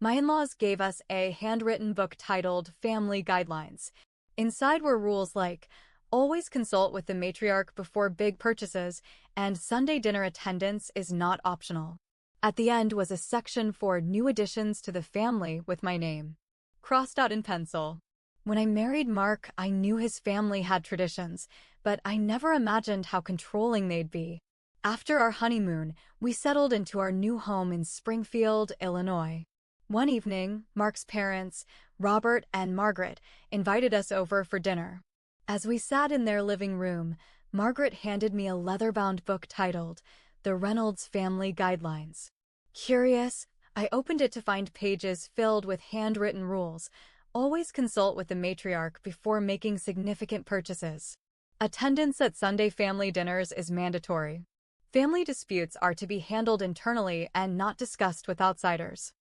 My in-laws gave us a handwritten book titled Family Guidelines. Inside were rules like always consult with the matriarch before big purchases, and Sunday dinner attendance is not optional. At the end was a section for new additions to the family with my name, crossed out in pencil. When I married Mark, I knew his family had traditions, but I never imagined how controlling they'd be. After our honeymoon, we settled into our new home in Springfield, Illinois. One evening, Mark's parents, Robert and Margaret, invited us over for dinner. As we sat in their living room, Margaret handed me a leather-bound book titled The Reynolds Family Guidelines. Curious, I opened it to find pages filled with handwritten rules. Always consult with the matriarch before making significant purchases. Attendance at Sunday family dinners is mandatory. Family disputes are to be handled internally and not discussed with outsiders.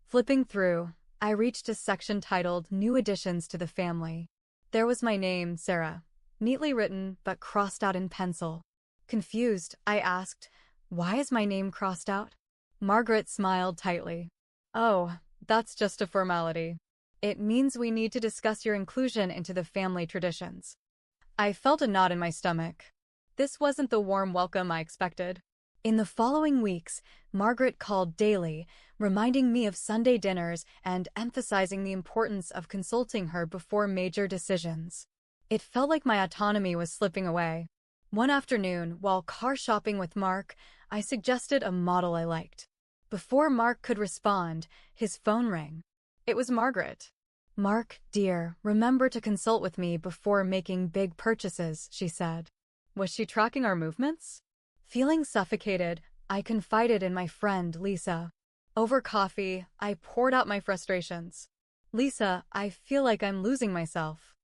Flipping through, I reached a section titled New Additions to the Family. There was my name, Sarah, neatly written but crossed out in pencil. Confused, I asked, "Why is my name crossed out?" Margaret smiled tightly. "Oh, that's just a formality. It means we need to discuss your inclusion into the family traditions." I felt a knot in my stomach. This wasn't the warm welcome I expected. In the following weeks, Margaret called daily, reminding me of Sunday dinners and emphasizing the importance of consulting her before major decisions. It felt like my autonomy was slipping away. One afternoon, while car shopping with Mark, I suggested a model I liked. Before Mark could respond, his phone rang. It was Margaret. "Mark, dear, remember to consult with me before making big purchases," she said. Was she tracking our movements? Feeling suffocated, I confided in my friend, Lisa. Over coffee, I poured out my frustrations. "Lisa, I feel like I'm losing myself."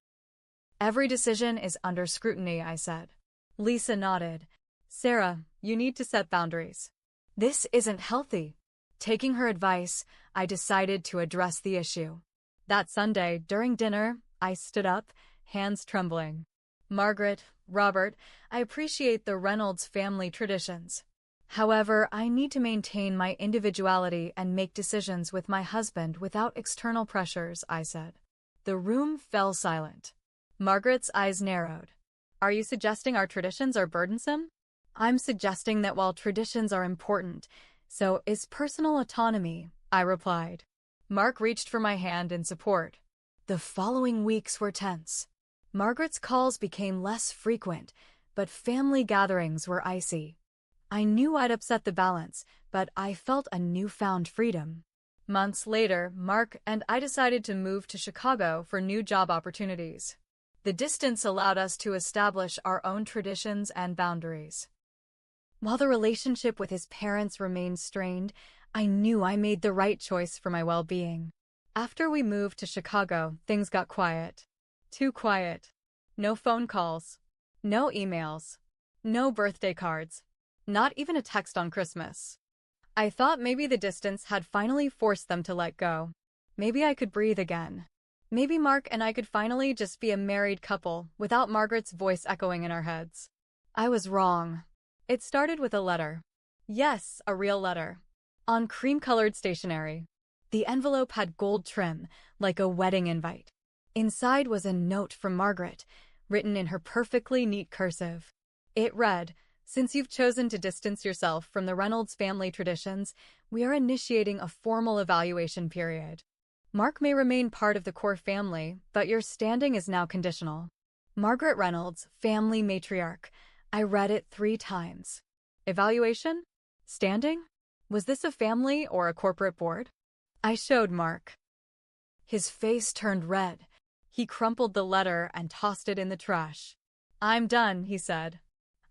"Every decision is under scrutiny," I said. Lisa nodded. "Sarah, you need to set boundaries." This isn't healthy. Taking her advice, I decided to address the issue. That Sunday, during dinner, I stood up, hands trembling. "Margaret, Robert, I appreciate the Reynolds family traditions. However, I need to maintain my individuality and make decisions with my husband without external pressures," I said. The room fell silent. Margaret's eyes narrowed. "Are you suggesting our traditions are burdensome?" "I'm suggesting that while traditions are important, so is personal autonomy," I replied. Mark reached for my hand in support. The following weeks were tense. Margaret's calls became less frequent, but family gatherings were icy. I knew I'd upset the balance, but I felt a newfound freedom. Months later, Mark and I decided to move to Chicago for new job opportunities. The distance allowed us to establish our own traditions and boundaries. While the relationship with his parents remained strained, I knew I made the right choice for my well-being. After we moved to Chicago, things got quiet. Too quiet. No phone calls. No emails. No birthday cards. Not even a text on Christmas. I thought maybe the distance had finally forced them to let go. Maybe I could breathe again. Maybe Mark and I could finally just be a married couple without Margaret's voice echoing in our heads. I was wrong. It started with a letter. Yes, a real letter. On cream-colored stationery. The envelope had gold trim, like a wedding invite. Inside was a note from Margaret, written in her perfectly neat cursive. It read, "Since you've chosen to distance yourself from the Reynolds family traditions, we are initiating a formal evaluation period. Mark may remain part of the core family, but your standing is now conditional. Margaret Reynolds, family matriarch." I read it 3 times. Evaluation? Standing? Was this a family or a corporate board? I showed Mark. His face turned red. He crumpled the letter and tossed it in the trash. "I'm done," he said.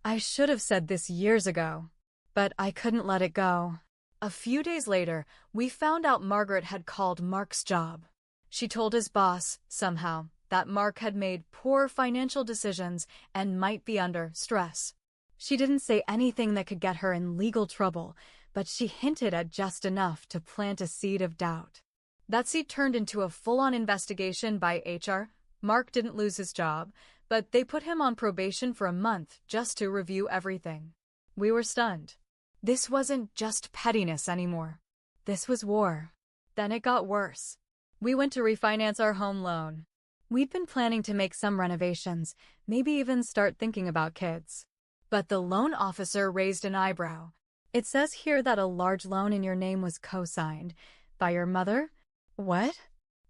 I should have said this years ago, but I couldn't let it go. A few days later, we found out Margaret had called Mark's job. She told his boss, somehow, that Mark had made poor financial decisions and might be under stress. She didn't say anything that could get her in legal trouble, but she hinted at just enough to plant a seed of doubt. That seed turned into a full-on investigation by HR. Mark didn't lose his job, but they put him on probation for a month just to review everything. We were stunned. This wasn't just pettiness anymore. This was war. Then it got worse. We went to refinance our home loan. We'd been planning to make some renovations, maybe even start thinking about kids. But the loan officer raised an eyebrow. It says here that a large loan in your name was co-signed. By your mother? What?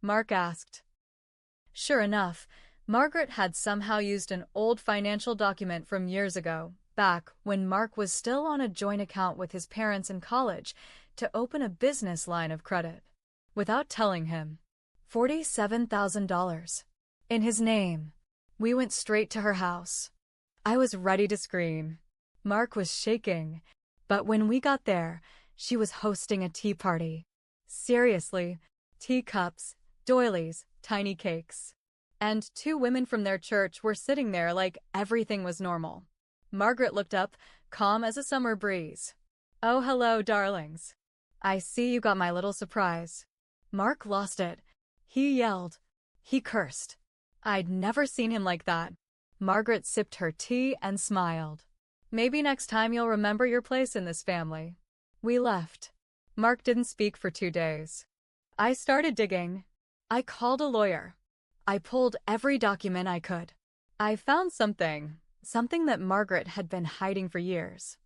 Mark asked. Sure enough, Margaret had somehow used an old financial document from years ago, back when Mark was still on a joint account with his parents in college, to open a business line of credit. Without telling him. $47,000. In his name. We went straight to her house. I was ready to scream. Mark was shaking. But when we got there, she was hosting a tea party. Seriously, teacups, doilies, tiny cakes. And 2 women from their church were sitting there like everything was normal. Margaret looked up, calm as a summer breeze. Oh, hello, darlings. I see you got my little surprise. Mark lost it. He yelled. He cursed. I'd never seen him like that. Margaret sipped her tea and smiled. Maybe next time you'll remember your place in this family. We left. Mark didn't speak for 2 days. I started digging. I called a lawyer. I pulled every document I could. I found something that Margaret had been hiding for years.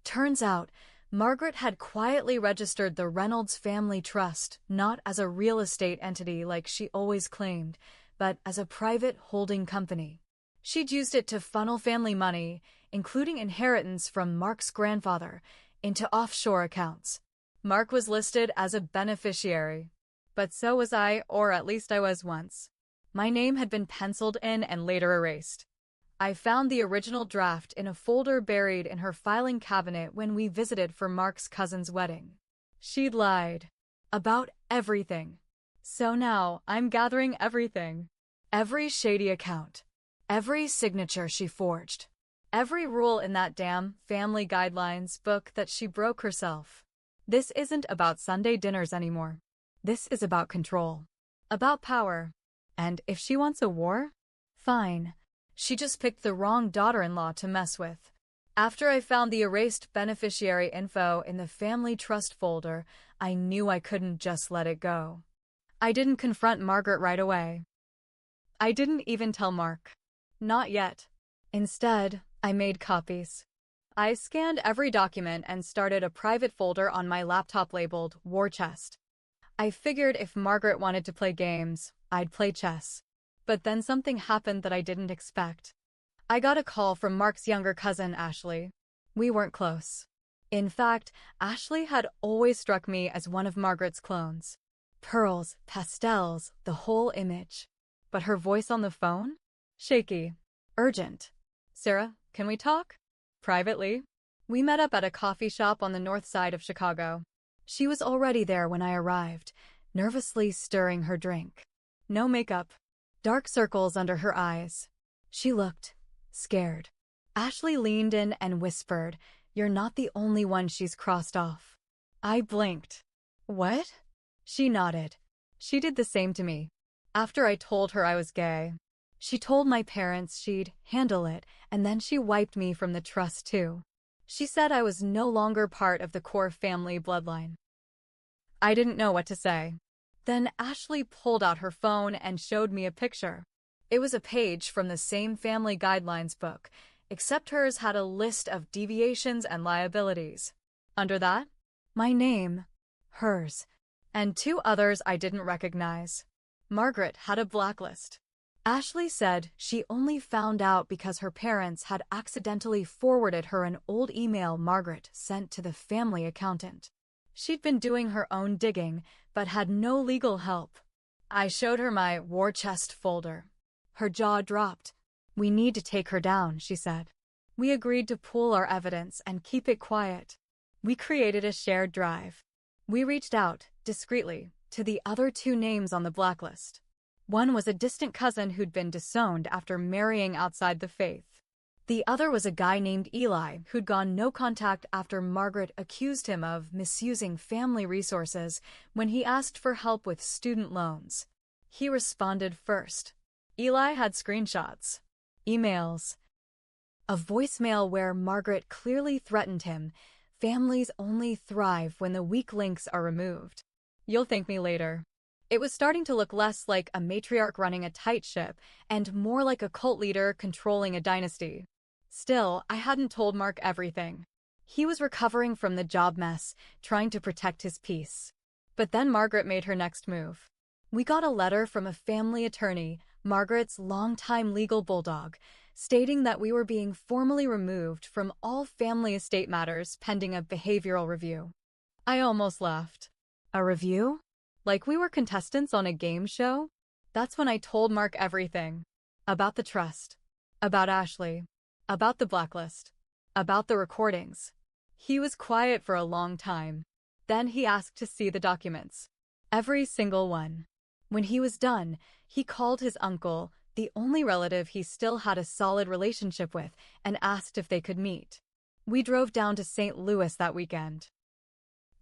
Turns out, Margaret had quietly registered the Reynolds Family Trust not as a real estate entity like she always claimed, but as a private holding company. She'd used it to funnel family money, including inheritance from Mark's grandfather, into offshore accounts. Mark was listed as a beneficiary. But so was I, or at least I was once. My name had been penciled in and later erased. I found the original draft in a folder buried in her filing cabinet when we visited for Mark's cousin's wedding. She'd lied. About everything. So now I'm gathering everything. Every shady account. Every signature she forged. Every rule in that damn Family Guidelines book that she broke herself. This isn't about Sunday dinners anymore. This is about control. About power. And if she wants a war? Fine. She just picked the wrong daughter-in-law to mess with. After I found the erased beneficiary info in the family trust folder, I knew I couldn't just let it go. I didn't confront Margaret right away. I didn't even tell Mark. Not yet. Instead, I made copies. I scanned every document and started a private folder on my laptop labeled War Chest. I figured if Margaret wanted to play games, I'd play chess. But then something happened that I didn't expect. I got a call from Mark's younger cousin, Ashley. We weren't close. In fact, Ashley had always struck me as one of Margaret's clones. Pearls, pastels, the whole image. But her voice on the phone? Shaky. Urgent. Sarah, can we talk? Privately? We met up at a coffee shop on the north side of Chicago. She was already there when I arrived, nervously stirring her drink. No makeup. Dark circles under her eyes. She looked scared. Ashley leaned in and whispered, "You're not the only one she's crossed off." I blinked. What? She nodded. She did the same to me. After I told her I was gay. She told my parents she'd handle it, and then she wiped me from the trust too. She said I was no longer part of the core family bloodline. I didn't know what to say. Then Ashley pulled out her phone and showed me a picture. It was a page from the same Family Guidelines book, except hers had a list of deviations and liabilities. Under that, my name, hers, and 2 others I didn't recognize. Margaret had a blacklist. Ashley said she only found out because her parents had accidentally forwarded her an old email Margaret sent to the family accountant. She'd been doing her own digging, but had no legal help. I showed her my war chest folder. Her jaw dropped. "We need to take her down," she said. We agreed to pool our evidence and keep it quiet. We created a shared drive. We reached out, discreetly, to the other 2 names on the blacklist. One was a distant cousin who'd been disowned after marrying outside the faith. The other was a guy named Eli who'd gone no contact after Margaret accused him of misusing family resources when he asked for help with student loans. He responded first. Eli had screenshots, emails, a voicemail where Margaret clearly threatened him. Families only thrive when the weak links are removed. You'll thank me later. It was starting to look less like a matriarch running a tight ship and more like a cult leader controlling a dynasty. Still, I hadn't told Mark everything. He was recovering from the job mess, trying to protect his peace. But then Margaret made her next move. We got a letter from a family attorney, Margaret's longtime legal bulldog, stating that we were being formally removed from all family estate matters pending a behavioral review. I almost laughed. A review? Like we were contestants on a game show? That's when I told Mark everything. About the trust. About Ashley. About the blacklist. About the recordings. He was quiet for a long time. Then he asked to see the documents. Every single one. When he was done, he called his uncle, the only relative he still had a solid relationship with, and asked if they could meet. We drove down to St. Louis that weekend.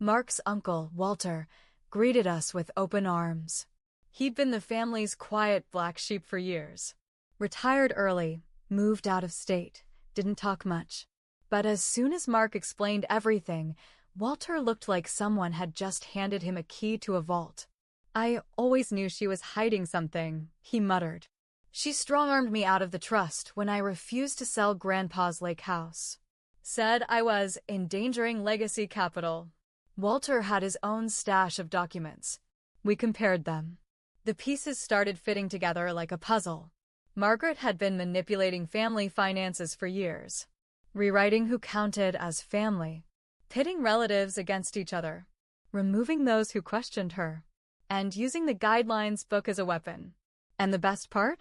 Mark's uncle, Walter, greeted us with open arms. He'd been the family's quiet black sheep for years. Retired early, moved out of state, didn't talk much. But as soon as Mark explained everything, Walter looked like someone had just handed him a key to a vault. I always knew she was hiding something, he muttered. She strong-armed me out of the trust when I refused to sell Grandpa's lake house. Said I was endangering legacy capital. Walter had his own stash of documents. We compared them. The pieces started fitting together like a puzzle. Margaret had been manipulating family finances for years, rewriting who counted as family, pitting relatives against each other, removing those who questioned her, and using the guidelines book as a weapon. And the best part?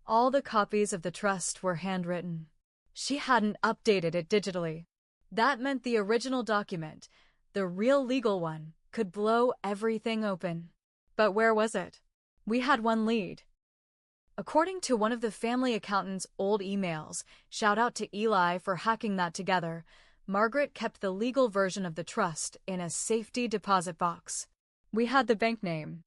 All the copies of the trust were handwritten. She hadn't updated it digitally. That meant the original document, the real legal one, could blow everything open. But where was it? We had one lead. According to one of the family accountant's old emails, shout out to Eli for hacking that together, Margaret kept the legal version of the trust in a safety deposit box. We had the bank name,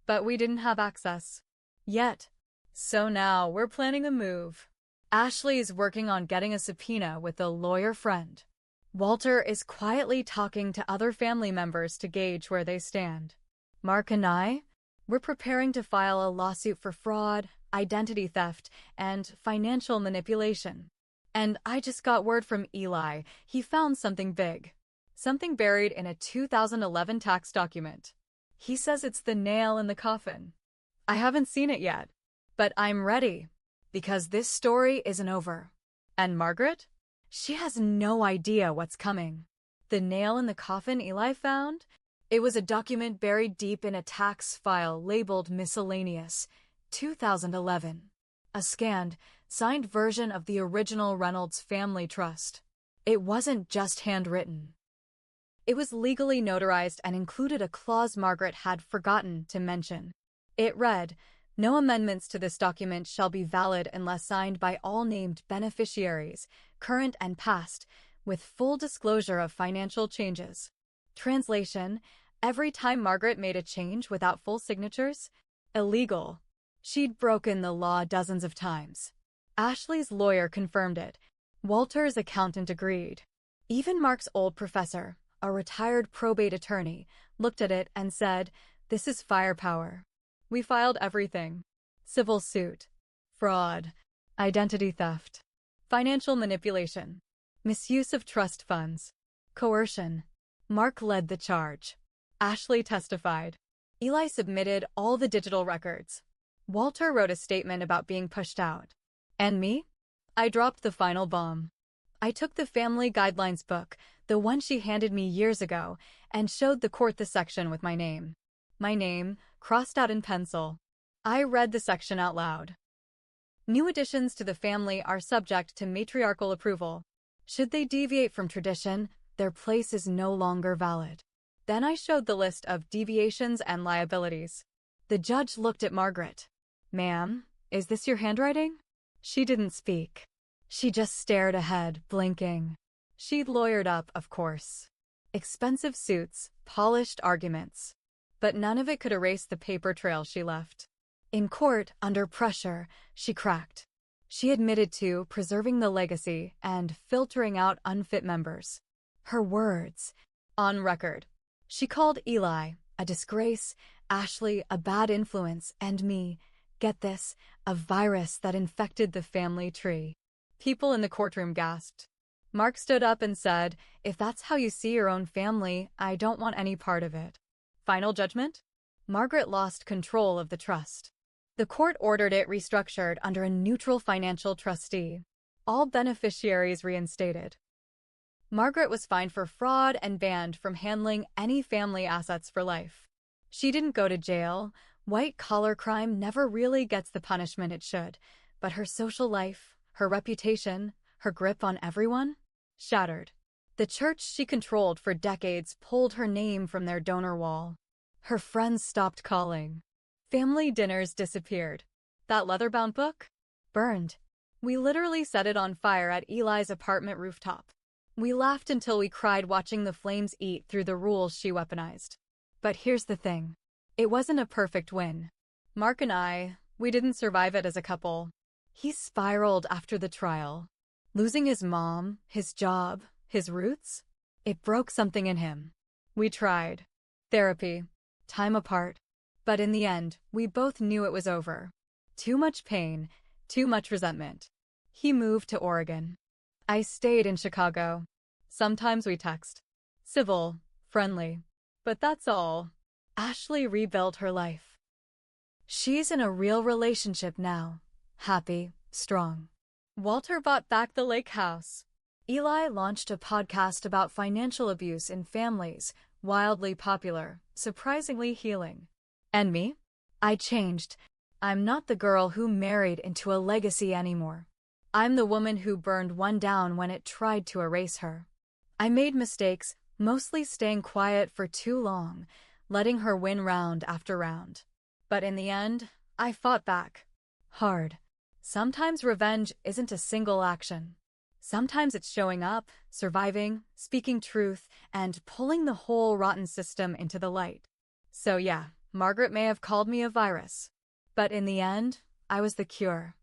but we didn't have access. Yet. So now we're planning a move. Ashley is working on getting a subpoena with a lawyer friend. Walter is quietly talking to other family members to gauge where they stand. Mark and we're preparing to file a lawsuit for fraud, identity theft, and financial manipulation. And I just got word from Eli. He found something big. Something buried in a 2011 tax document. He says it's the nail in the coffin. I haven't seen it yet, but I'm ready, because this story isn't over. And Margaret? She has no idea what's coming. The nail in the coffin Eli found? It was a document buried deep in a tax file labeled Miscellaneous, 2011. A scanned, signed version of the original Reynolds family trust. It wasn't just handwritten. It was legally notarized and included a clause Margaret had forgotten to mention. It read, "No amendments to this document shall be valid unless signed by all named beneficiaries, current and past, with full disclosure of financial changes." Translation: every time Margaret made a change without full signatures, illegal. She'd broken the law dozens of times. Ashley's lawyer confirmed it. Walter's accountant agreed. Even Mark's old professor, a retired probate attorney, looked at it and said, "This is firepower." We filed everything. Civil suit, fraud, identity theft, financial manipulation, misuse of trust funds, coercion. Mark led the charge. Ashley testified. Eli submitted all the digital records. Walter wrote a statement about being pushed out. And me? I dropped the final bomb. I took the family guidelines book, the one she handed me years ago, and showed the court the section with my name. My name, crossed out in pencil. I read the section out loud. New additions to the family are subject to matriarchal approval. Should they deviate from tradition, their place is no longer valid. Then I showed the list of deviations and liabilities. The judge looked at Margaret. "Ma'am, is this your handwriting?" She didn't speak. She just stared ahead, blinking. She'd lawyered up, of course. Expensive suits, polished arguments. But none of it could erase the paper trail she left. In court, under pressure, she cracked. She admitted to preserving the legacy and filtering out unfit members. Her words, on record. She called Eli, A disgrace, Ashley, a bad influence, and me, get this, a virus that infected the family tree. People in the courtroom gasped. Mark stood up and said, "If that's how you see your own family, I don't want any part of it." Final judgment? Margaret lost control of the trust. The court ordered it restructured under a neutral financial trustee. All beneficiaries reinstated. Margaret was fined for fraud and banned from handling any family assets for life. She didn't go to jail. White-collar crime never really gets the punishment it should, but her social life, her reputation, her grip on everyone, shattered. The church she controlled for decades pulled her name from their donor wall. Her friends stopped calling. Family dinners disappeared. That leather-bound book? Burned. We literally set it on fire at Eli's apartment rooftop. We laughed until we cried watching the flames eat through the rules she weaponized. But here's the thing. It wasn't a perfect win. Mark and we didn't survive it as a couple. He spiraled after the trial. Losing his mom, his job, his roots? It broke something in him. We tried. Therapy. Time apart. But in the end, we both knew it was over. Too much pain, too much resentment. He moved to Oregon. I stayed in Chicago. Sometimes we text. Civil, friendly. But that's all. Ashley rebuilt her life. She's in a real relationship now. Happy, strong. Walter bought back the lake house. Eli launched a podcast about financial abuse in families, wildly popular, surprisingly healing. And me? I changed. I'm not the girl who married into a legacy anymore. I'm the woman who burned one down when it tried to erase her. I made mistakes, mostly staying quiet for too long, letting her win round after round. But in the end, I fought back. Hard. Sometimes revenge isn't a single action. Sometimes it's showing up, surviving, speaking truth, and pulling the whole rotten system into the light. So yeah, Margaret may have called me a virus. But in the end, I was the cure.